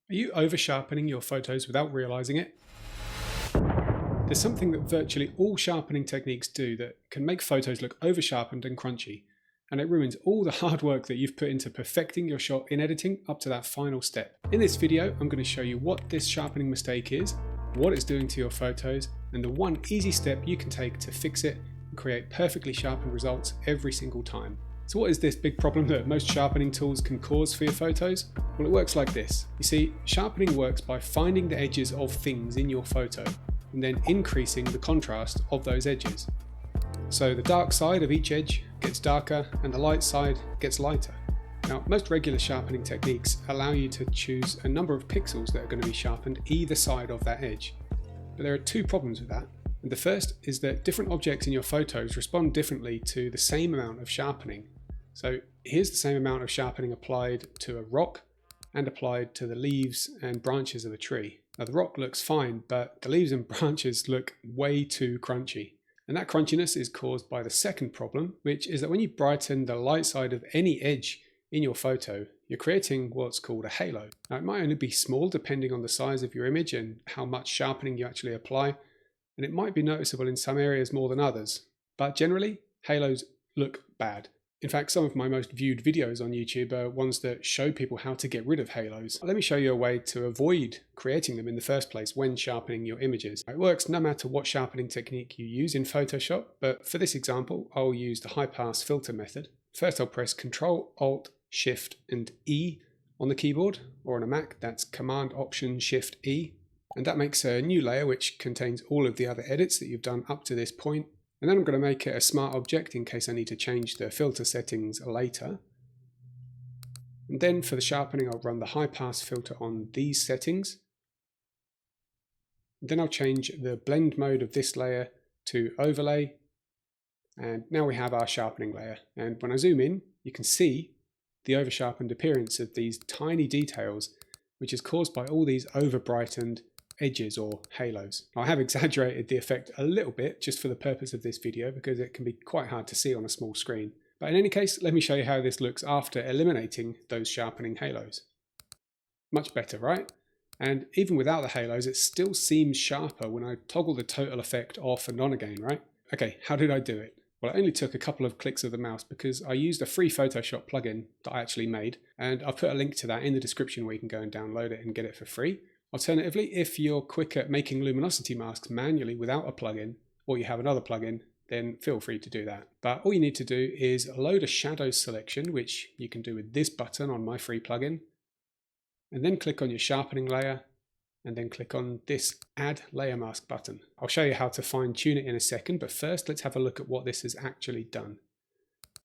Are you over-sharpening your photos without realizing it? There's something that virtually all sharpening techniques do that can make photos look over-sharpened and crunchy, and it ruins all the hard work that you've put into perfecting your shot in editing up to that final step. In this video, I'm going to show you what this sharpening mistake is, what it's doing to your photos, and the one easy step you can take to fix it and create perfectly sharpened results every single time. So what is this big problem that most sharpening tools can cause for your photos? Well, it works like this. You see, sharpening works by finding the edges of things in your photo and then increasing the contrast of those edges. So the dark side of each edge gets darker and the light side gets lighter. Now, most regular sharpening techniques allow you to choose a number of pixels that are going to be sharpened either side of that edge. But there are two problems with that. And the first is that different objects in your photos respond differently to the same amount of sharpening. So here's the same amount of sharpening applied to a rock and applied to the leaves and branches of a tree. Now the rock looks fine, but the leaves and branches look way too crunchy. And that crunchiness is caused by the second problem, which is that when you brighten the light side of any edge in your photo, you're creating what's called a halo. Now it might only be small depending on the size of your image and how much sharpening you actually apply, and it might be noticeable in some areas more than others. But generally, halos look bad. In fact, some of my most viewed videos on YouTube are ones that show people how to get rid of halos. Let me show you a way to avoid creating them in the first place when sharpening your images. It works no matter what sharpening technique you use in Photoshop, but for this example, I'll use the high pass filter method. First, I'll press Ctrl, Alt, Shift and E on the keyboard, or on a Mac, that's Command, Option, Shift, E. And that makes a new layer which contains all of the other edits that you've done up to this point. And then I'm going to make it a smart object in case I need to change the filter settings later. And then for the sharpening, I'll run the high pass filter on these settings. Then I'll change the blend mode of this layer to overlay. And now we have our sharpening layer. And when I zoom in, you can see the over-sharpened appearance of these tiny details, which is caused by all these over-brightened edges or halos. I have exaggerated the effect a little bit just for the purpose of this video because it can be quite hard to see on a small screen. But in any case, let me show you how this looks after eliminating those sharpening halos. Much better, right? And even without the halos, it still seems sharper when I toggle the total effect off and on again, right? Okay, how did I do it? Well, it only took a couple of clicks of the mouse because I used a free Photoshop plugin that I actually made, and I'll put a link to that in the description where you can go and download it and get it for free. Alternatively, if you're quick at making luminosity masks manually without a plugin, or you have another plugin, then feel free to do that. But all you need to do is load a shadow selection, which you can do with this button on my free plugin, and then click on your sharpening layer, and then click on this Add Layer Mask button. I'll show you how to fine tune it in a second, but first let's have a look at what this has actually done.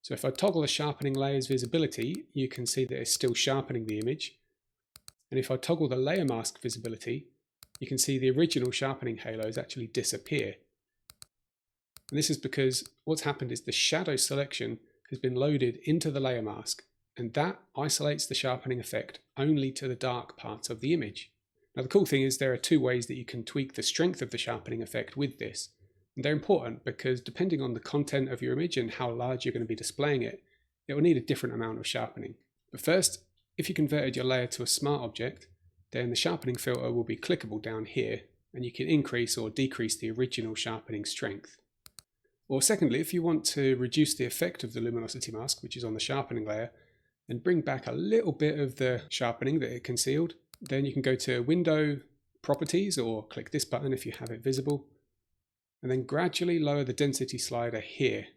So if I toggle the sharpening layer's visibility, you can see that it's still sharpening the image. And if I toggle the layer mask visibility, you can see the original sharpening halos actually disappear. And this is because what's happened is the shadow selection has been loaded into the layer mask, and that isolates the sharpening effect only to the dark parts of the image. Now the cool thing is there are two ways that you can tweak the strength of the sharpening effect with this. And they're important because depending on the content of your image and how large you're going to be displaying it, it will need a different amount of sharpening. But first, if you converted your layer to a smart object, then the sharpening filter will be clickable down here, and you can increase or decrease the original sharpening strength. Or secondly, if you want to reduce the effect of the luminosity mask, which is on the sharpening layer, and bring back a little bit of the sharpening that it concealed, then you can go to Window, Properties, or click this button if you have it visible, and then gradually lower the density slider here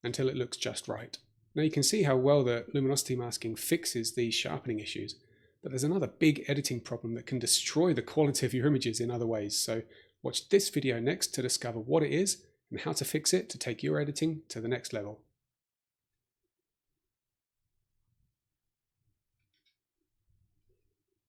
until it looks just right. Now you can see how well the luminosity masking fixes these sharpening issues, but there's another big editing problem that can destroy the quality of your images in other ways. So watch this video next to discover what it is and how to fix it to take your editing to the next level.